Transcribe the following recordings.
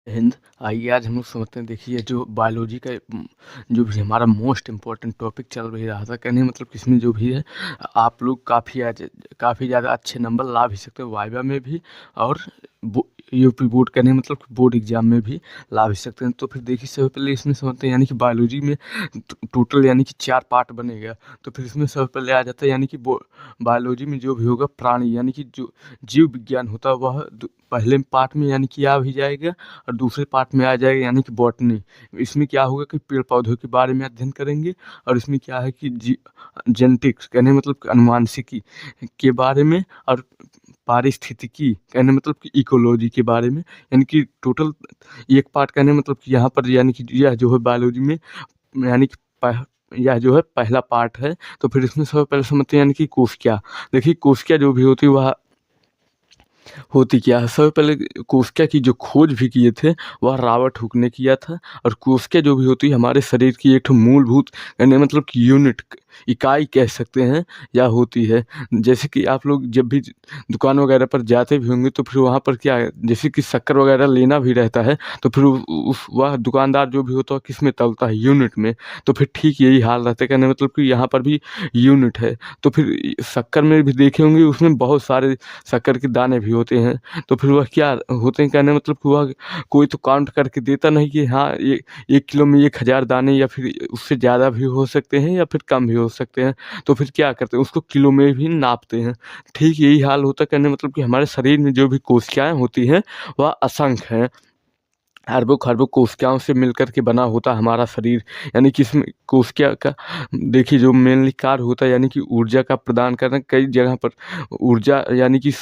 हिंद। आइए आज हम लोग समझते हैं। देखिए जो बायोलॉजी का जो भी हमारा मोस्ट इम्पोर्टेंट टॉपिक चल भी रहा था, कहने मतलब किसमें जो भी है आप लोग काफ़ी ज़्यादा अच्छे नंबर ला भी सकते हो वाइवा में भी, और यूपी बोर्ड कहने मतलब बोर्ड एग्जाम में भी ला भी सकते हैं। तो फिर देखिए सबसे पहले इसमें समझते हैं, यानी कि बायोलॉजी में टोटल यानी कि 4 पार्ट बनेगा। तो फिर इसमें सबसे पहले आ जाता है यानी कि बायोलॉजी में जो भी होगा प्राणी यानी कि जो जीव विज्ञान होता है वह पहले पार्ट में यानी कि आ भी जाएगा, और दूसरे पार्ट में आ जाएगा यानी कि बॉटनी। इसमें क्या होगा कि पेड़ पौधों के बारे में अध्ययन करेंगे, और इसमें क्या है कि जेनेटिक्स कहने मतलब अनुवांशिकी के बारे में, और पारिस्थितिकी कहने मतलब कि इकोलॉजी के बारे में। यानी कि टोटल एक पार्ट कहने मतलब कि यहाँ पर यानी कि यह जो है बायोलॉजी में यानी कि यह जो है पहला पार्ट है। तो फिर इसमें सबसे पहले समझते हैं यानी कि कोशिका। देखिए कोशिका जो भी होती है वह होती क्या है, सबसे पहले कोशिका की जो खोज भी किए थे वह रॉबर्ट हुक ने किया था। और कोशिका जो भी होती है हमारे शरीर की एक मूलभूत यानी मतलब कि यूनिट इकाई कह सकते हैं या होती है। जैसे कि आप लोग जब भी दुकान वगैरह पर जाते भी होंगे तो फिर वहाँ पर क्या है, जैसे कि शक्कर वगैरह लेना भी रहता है तो फिर उस वह दुकानदार जो भी होता है किस में तलता है, यूनिट में। तो फिर ठीक यही हाल रहता है, कहने मतलब कि यहाँ पर भी यूनिट है। तो फिर शक्कर में भी देखे होंगे उसमें बहुत सारे शक्कर के दाने भी होते हैं। तो फिर वह क्या होते हैं, कहने मतलब कि वह कोई तो काउंट करके देता नहीं कि हाँ ये 1 किलो में 1000 दाने, या फिर उससे ज़्यादा भी हो सकते हैं या फिर कम भी हो सकते हैं। तो फिर क्या करते हैं, उसको किलो में भी नापते हैं। ठीक यही हाल होता है, कहने मतलब कि हमारे शरीर में जो भी कोशिकाएँ होती हैं वह असंख्य हैं। अरबों खरबों कोशिकाओं से मिलकर के बना होता है हमारा शरीर। यानी कि इसमें कोशिका का देखिए जो मेनली कार्य होता है यानी कि ऊर्जा का प्रदान करना। कई जगह पर ऊर्जा यानी कि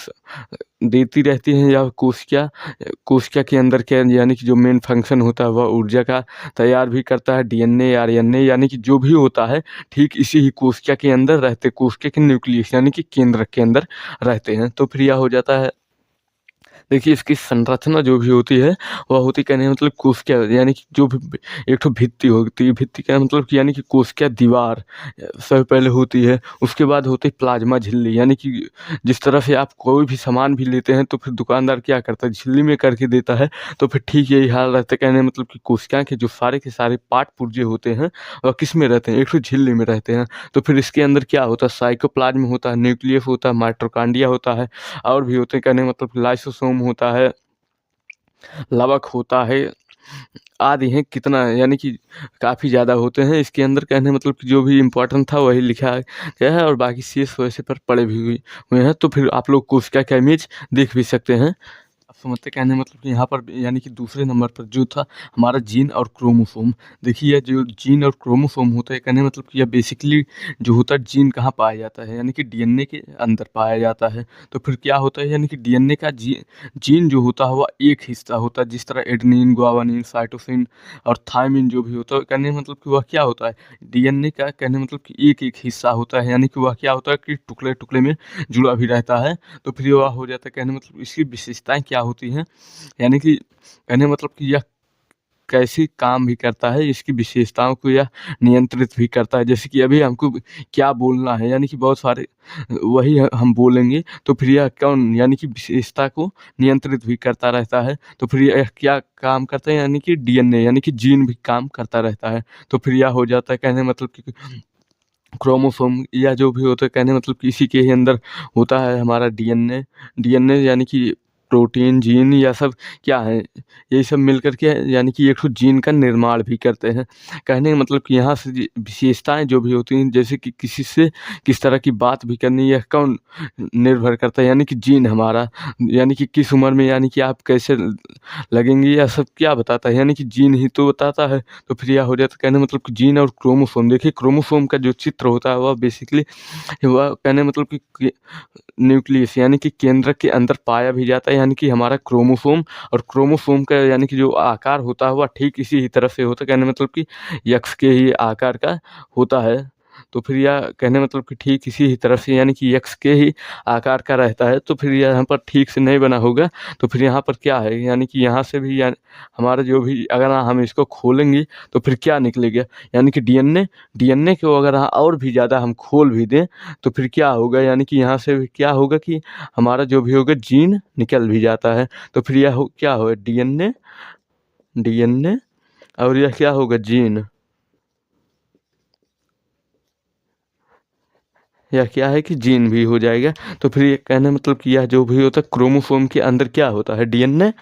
देती रहती हैं, या कोशिका के अंदर क्या यानी कि जो मेन फंक्शन होता है वह ऊर्जा का तैयार भी करता है। डीएनए आरएनए यानी कि जो भी होता है ठीक इसी ही कोशिका के अंदर रहते, कोशिका के न्यूक्लियस यानी कि केंद्र के अंदर रहते हैं। तो फिर यह हो जाता है। देखिए इसकी संरचना जो भी होती है वह होती क्या नहीं मतलब कोशिका यानी कि जो भी एक ठो भित्ति होती है। भित्ति का मतलब कि यानी कि कोशिका दीवार सबसे पहले होती है। उसके बाद होती है प्लाज्मा झिल्ली, यानी कि जिस तरह से आप कोई भी सामान भी लेते हैं तो फिर दुकानदार क्या करता है, झिल्ली में करके देता है। तो फिर ठीक यही हाल रहता है, कहने मतलब कि कोशिका के जो सारे के सारे पार्ट पुर्जे होते हैं वह किस में रहते हैं, एक ठो झिल्ली में रहते हैं। तो फिर इसके अंदर क्या होता है, साइटोप्लाज्म होता है, न्यूक्लियस होता है, माइटोकॉन्ड्रिया होता है, और भी होते हैं। कहने मतलब लाइसोसोम होता है, लवक होता है, आदि हैं कितना यानी कि काफ़ी ज़्यादा होते हैं इसके अंदर। कहने मतलब कि जो भी इम्पोर्टेंट था वही लिखा गया है, और बाकी शेष वैसे पर पड़े भी हुए हैं। तो फिर आप लोग कोशिका का इमेज देख भी सकते हैं। आप समझते कहने मतलब कि यहाँ पर यानी कि दूसरे नंबर पर जो था हमारा जीन और क्रोमोसोम। देखिए यह जो जीन और क्रोमोसोम होता है, कहने मतलब कि यह बेसिकली जो होता है जीन कहाँ पाया जाता है, यानी कि डीएनए के अंदर पाया जाता है। तो फिर क्या होता है, यानी कि डीएनए का जीन जो होता है वह एक हिस्सा होता है। जिस तरह एडेनिन, ग्वानिन, साइटोसिन और थायमिन जो भी होता है, कहने मतलब कि वह क्या होता है, डीएनए का कहने मतलब कि एक एक हिस्सा होता है। यानी कि वह क्या होता है कि टुकड़े टुकड़े में जुड़ा भी रहता है। तो फिर वह हो जाता है, कहने मतलब इसकी विशेषताएं क्या होती हैं, यानी कि कहने मतलब कि यह कैसे काम भी करता है, इसकी विशेषताओं को यह नियंत्रित भी करता है। जैसे कि अभी हमको क्या बोलना है, यानी कि बहुत सारे वही हम बोलेंगे तो फिर यह कौन यानी कि विशेषता को नियंत्रित भी करता रहता है। तो फिर यह क्या काम करता है, यानी कि डीएनए यानी कि जीन भी काम करता रहता है। तो फिर यह हो जाता है, कहने मतलब कि क्रोमोसोम या जो भी होता है, कहने मतलब कि इसी के ही अंदर होता है हमारा डीएनए। डीएनए यानी कि प्रोटीन, जीन या सब क्या है, यही सब मिलकर के यानी कि एक ठो जीन का निर्माण भी करते हैं। कहने का मतलब कि यहाँ से विशेषताएं जो भी होती हैं, जैसे कि किसी से किस तरह की बात भी करनी, यह कौन निर्भर करता है, यानी कि जीन हमारा, यानी कि किस उम्र में यानी कि आप कैसे लगेंगे, यह सब क्या बताता है, यानी कि जीन ही तो बताता है। तो फिर यह हो जाता है, कहने मतलब कि जीन और क्रोमोसोम। देखिए क्रोमोसोम का जो चित्र होता है वह बेसिकली वह कहने मतलब कि न्यूक्लियस यानी कि केंद्र के अंदर पाया भी जाता है, यानी कि हमारा क्रोमोसोम। और क्रोमोसोम का यानी कि जो आकार होता है वह ठीक इसी ही तरह से होता है, कहने मतलब कि यक्ष के ही आकार का होता है। तो फिर यह कहने मतलब कि ठीक इसी ही तरह से यानी कि यक्ष के ही आकार का रहता है। तो फिर यह यहाँ पर ठीक से नहीं बना होगा। तो फिर यहाँ पर क्या है, यानी कि यहाँ से भी हमारा जो भी अगर हम इसको खोलेंगे तो फिर क्या निकलेगा, यानी कि डीएनए। डीएनए को अगर और भी ज़्यादा हम खोल भी दें तो फिर क्या होगा, यानी कि यहाँ से भी क्या होगा कि हमारा जो भी होगा जीन निकल भी जाता है। तो फिर यह क्या होगा, डीएनए डीएनए और यह क्या होगा, जीन। या क्या है कि जीन भी हो जाएगा। तो फिर ये कहने मतलब कि यह जो भी होता है क्रोमोसोम के अंदर क्या होता है, डीएनए।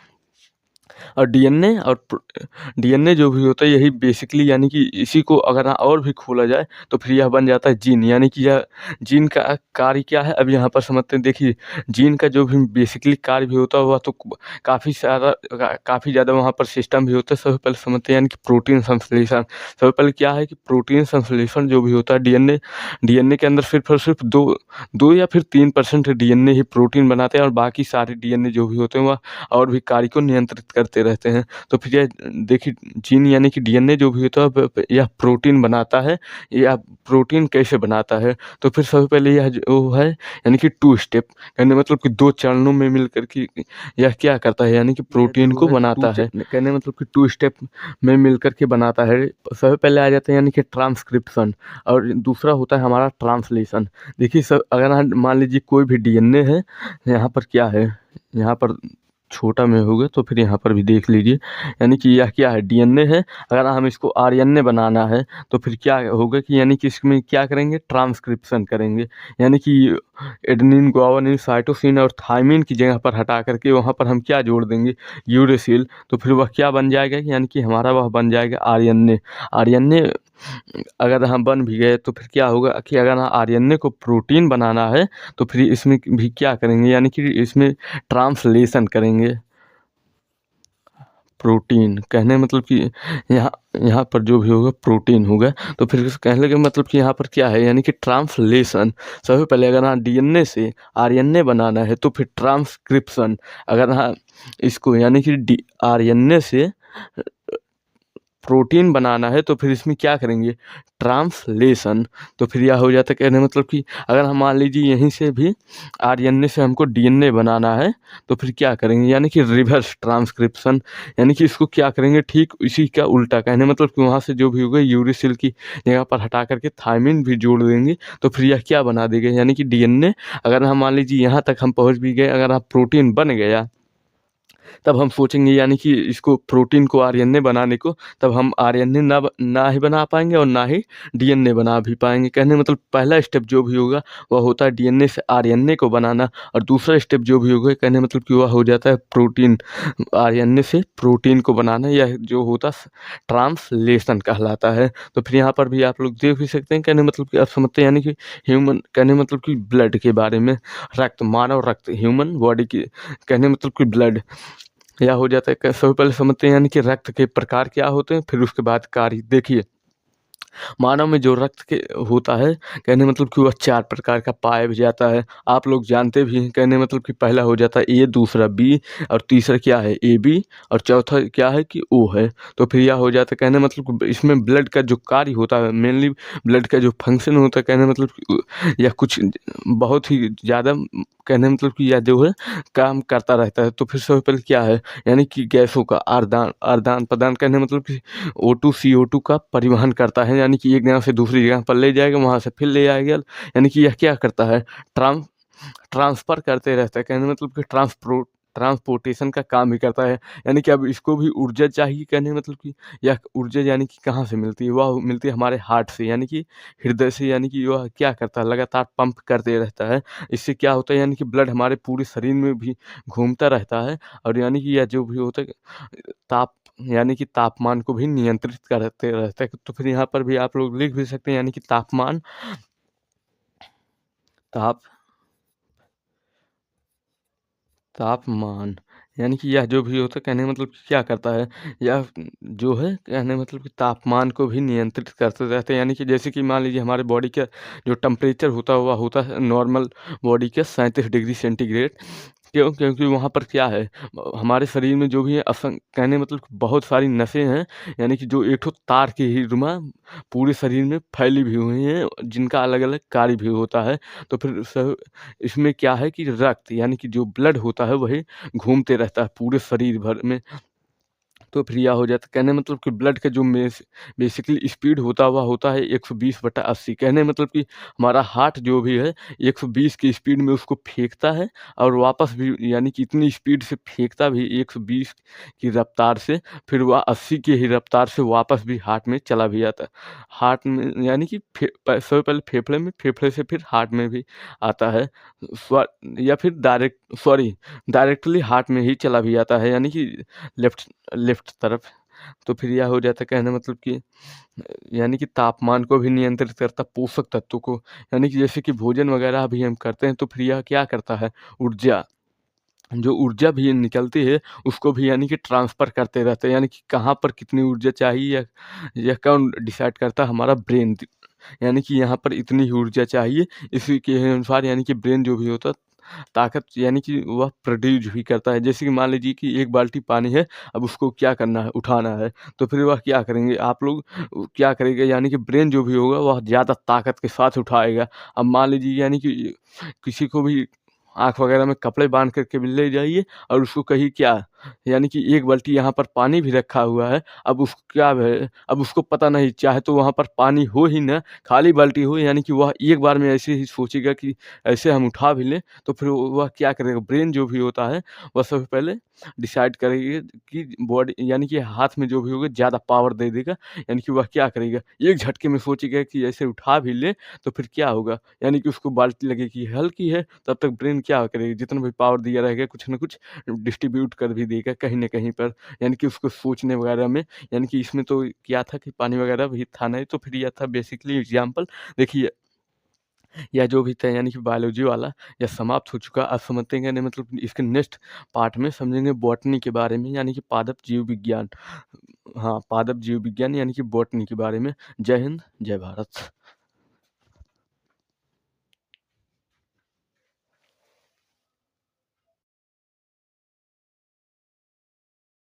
और डीएनए जो भी होता है यही बेसिकली, यानी कि इसी को अगर और भी खोला जाए तो फिर यह बन जाता है जीन। यानी कि यह जीन का कार्य क्या है, अब यहाँ पर समझते हैं। देखिए, जीन का जो भी बेसिकली कार्य भी होता है वह तो काफ़ी ज़्यादा वहाँ पर सिस्टम भी होता है। सबसे पहले समझते हैं यानी कि प्रोटीन संश्लेषण। सबसे पहले क्या है कि प्रोटीन संश्लेषण जो भी होता है डीएनए डीएनए के अंदर सिर्फ दो दो या फिर 3% डीएनए ही प्रोटीन बनाते हैं, और बाकी सारे डीएनए जो भी होते हैं वह और भी कार्य को नियंत्रित करते रहते हैं। तो फिर यह देखिए, जीन यानी कि डीएनए जो भी होता है यह प्रोटीन बनाता है। यह प्रोटीन कैसे बनाता है, तो फिर सबसे पहले यह जो है यानी कि 2 स्टेप, यानी मतलब कि 2 चरणों में मिलकर के यह क्या करता है, यानी कि प्रोटीन को बनाता है। कहने मतलब कि 2 स्टेप में मिलकर के बनाता है। सबसे पहले आ जाता है यानी कि ट्रांसक्रिप्शन, और दूसरा होता है हमारा ट्रांसलेशन। देखिए सब, अगर मान लीजिए कोई भी डीएनए है, यहाँ पर क्या है, यहाँ पर छोटा में होगा तो फिर यहाँ पर भी देख लीजिए। यानी कि यह क्या है, डीएनए है। अगर हम इसको आरएनए बनाना है तो फिर क्या होगा कि यानी कि इसमें क्या करेंगे, ट्रांसक्रिप्शन करेंगे। यानी कि एडेनिन, गुआनिन, साइटोसिन और थायमिन की जगह पर हटा करके वहाँ पर हम क्या जोड़ देंगे, यूरेसिल। तो फिर वह क्या बन जाएगा, यानी कि हमारा वह बन जाएगा आरएनए। आरएनए अगर हम बन भी गए तो फिर क्या होगा कि अगर आरएनए को प्रोटीन बनाना है तो फिर इसमें भी क्या करेंगे, यानी कि इसमें ट्रांसलेशन करेंगे। प्रोटीन कहने मतलब कि यहाँ यहाँ पर जो भी होगा प्रोटीन होगा। तो फिर कहने का मतलब कि यहाँ पर क्या है, यानी कि ट्रांसलेशन। सबसे पहले अगर हाँ डीएनए से आरएनए बनाना है तो फिर ट्रांसक्रिप्शन। अगर हाँ इसको यानी कि आरएनए से प्रोटीन बनाना है तो फिर इसमें क्या करेंगे, ट्रांसलेशन। तो फिर यह हो जाता है, कहने मतलब कि अगर हम मान लीजिए यहीं से भी आरएनए से हमको डीएनए बनाना है तो फिर क्या करेंगे, यानी कि रिवर्स ट्रांसक्रिप्शन। यानी कि इसको क्या करेंगे, ठीक इसी का उल्टा। कहने मतलब कि वहाँ से जो भी होगा यूरेसिल की जगह पर हटा करके थायमिन भी जोड़ देंगे तो फिर यह क्या बना देगा, यानी कि डीएनए। अगर हम मान लीजिए यहाँ तक हम पहुँच भी गए, अगर आप प्रोटीन बन गया तब हम सोचेंगे यानी कि इसको प्रोटीन को आरएनए बनाने को, तब हम आरएनए ना ही बना पाएंगे और ना ही डीएनए बना भी पाएंगे। कहने मतलब पहला स्टेप जो भी होगा वह होता है डीएनए से आरएनए को बनाना, और दूसरा स्टेप जो भी होगा कहने मतलब कि वह हो जाता है प्रोटीन, आरएनए से प्रोटीन को बनाना। यह जो होता ट्रांसलेशन कहलाता है। तो फिर यहाँ पर भी आप लोग देख भी सकते हैं, कहने मतलब कि आप समझते हैं यानी कि ह्यूमन, कहने मतलब कि ब्लड के बारे में, रक्त, मानव रक्त, ह्यूमन बॉडी की, कहने मतलब कि ब्लड या हो जाता है। सबसे पहले समझते हैं यानी कि रक्त के प्रकार क्या होते हैं, फिर उसके बाद कार्य। देखिए, मानव में जो रक्त के होता है, कहने मतलब कि वह 4 प्रकार का पाया भी जाता है। आप लोग जानते भी हैं, कहने मतलब कि पहला हो जाता है ए, दूसरा बी, और तीसरा क्या है ए बी, और चौथा क्या है कि ओ है। तो फिर यह हो जाता है, कहने मतलब कि इसमें ब्लड का जो कार्य होता है, मेनली ब्लड का जो फंक्शन होता है, कहने मतलब कि यह कुछ बहुत ही ज़्यादा, कहने मतलब कि यह जो है काम करता रहता है। तो फिर सबसे पहले क्या है, यानी कि गैसों का आदान प्रदान, कहने मतलब कि O2 CO2 का परिवहन करता है। यानी कि एक जगह से दूसरी जगह पर ले जाएगा, वहाँ से फिर ले आएगा। यानी कि यह क्या करता है, ट्रांसफ़र करते रहता है। कहने मतलब कि ट्रांसपोर्टेशन का काम भी करता है। यानी कि अब इसको भी ऊर्जा चाहिए, कहने मतलब कि यह ऊर्जा यानी कि कहाँ से मिलती है, वह मिलती है हमारे हार्ट से, यानी कि हृदय से। यानी कि वह क्या करता है, लगातार पंप करते रहता है। इससे क्या होता है, यानी कि ब्लड हमारे पूरे शरीर में भी घूमता रहता है। और यानी कि यह जो भी होता है ताप, यानी कि तापमान को भी नियंत्रित करते रहता है। तो फिर यहाँ पर भी आप लोग लिख भी सकते हैं, यानी कि तापमान, ताप तापमान, यानी कि यह जो भी होता है, कहने का मतलब कि क्या करता है, यह जो है कहने का मतलब कि तापमान को भी नियंत्रित करते रहते हैं। यानी कि जैसे कि मान लीजिए हमारे बॉडी का जो टेम्परेचर होता है वह होता है नॉर्मल बॉडी के 37 डिग्री सेंटीग्रेड। क्यों? क्योंकि वहाँ पर क्या है, हमारे शरीर में जो भी है कहने मतलब कि बहुत सारी नसें हैं, यानी कि जो एक ठो तार की ही रुमा पूरे शरीर में फैली भी हुई हैं, जिनका अलग अलग कार्य भी होता है। तो फिर इसमें क्या है कि रक्त, यानी कि जो ब्लड होता है वही घूमते रहता है पूरे शरीर भर में। तो फिर यह हो जाता है, कहने मतलब कि ब्लड का जो बेसिकली स्पीड होता है 120/80। कहने मतलब कि हमारा हार्ट जो भी है 120 की स्पीड में उसको फेंकता है और वापस भी, यानी कि इतनी स्पीड से फेंकता भी 120 की रफ्तार से, फिर वह 80 की ही रफ्तार से वापस भी हार्ट में चला भी जाता है। हार्ट में यानी कि सबसे पहले फेफड़े में, फेफड़े से फिर हार्ट में भी आता है। स्व या फिर डायरेक्टली हार्ट में ही चला भी जाता है, यानी कि लेफ्ट लेफ्ट तरफ। तो फिर यह हो जाता है, कहने मतलब कि यानी कि तापमान को भी नियंत्रित करता, पोषक तत्वों को, यानी कि जैसे कि भोजन वगैरह भी हम करते हैं तो फिर यह क्या करता है, ऊर्जा, जो ऊर्जा भी निकलती है उसको भी यानी कि ट्रांसफ़र करते रहते हैं, यानी कि कहाँ पर कितनी ऊर्जा चाहिए, यह कौन डिसाइड करता है, हमारा ब्रेन। यानी कि यहाँ पर इतनी ही ऊर्जा चाहिए, इसी के अनुसार यानी कि ब्रेन जो भी होता है ताकत, यानी कि वह प्रोड्यूस भी करता है। जैसे कि मान लीजिए कि 1 बाल्टी पानी है, अब उसको क्या करना है, उठाना है, तो फिर वह क्या करेंगे आप लोग, क्या करेंगे, यानी कि ब्रेन जो भी होगा वह ज़्यादा ताकत के साथ उठाएगा। अब मान लीजिए यानी कि किसी को भी आँख वगैरह में कपड़े बाँध कर के भी ले जाइए और उसको कहिए क्या, यानी कि 1 बाल्टी यहाँ पर पानी भी रखा हुआ है, अब उसको क्या है, अब उसको पता नहीं, चाहे तो वहाँ पर पानी हो ही ना, खाली बाल्टी हो, यानी कि वह एक बार में ऐसे ही सोचेगा कि ऐसे हम उठा भी लें, तो फिर वह क्या करेगा, ब्रेन जो भी होता है वह सबसे पहले डिसाइड करेगा कि बॉडी, यानी कि हाथ में जो भी होगा ज़्यादा पावर दे देगा, यानी कि वह क्या करेगा, एक झटके में सोचेगा कि ऐसे उठा भी ले, तो फिर क्या होगा, यानी कि उसको बाल्टी लगेगी हल्की है, तब तक ब्रेन क्या करेगा, जितना भी पावर दिया रहेगा कुछ न कुछ डिस्ट्रीब्यूट कर भी देगा कहीं न कहीं पर, यानी कि उसको सोचने वगैरह में। यानी कि इसमें तो क्या था कि पानी वगैरह भी था नहीं, तो फिर यह था बेसिकली एग्ज़ाम्पल। देखिए, यह जो भी था यानी कि बायोलॉजी वाला, यह समाप्त हो चुका। अब समझते हैं, यानी मतलब इसके नेक्स्ट पार्ट में समझेंगे बॉटनी के बारे में, यानी कि पादप जीव विज्ञान। हाँ, पादप जीव विज्ञान यानी कि बॉटनी के बारे में। जय हिंद, जय भारत।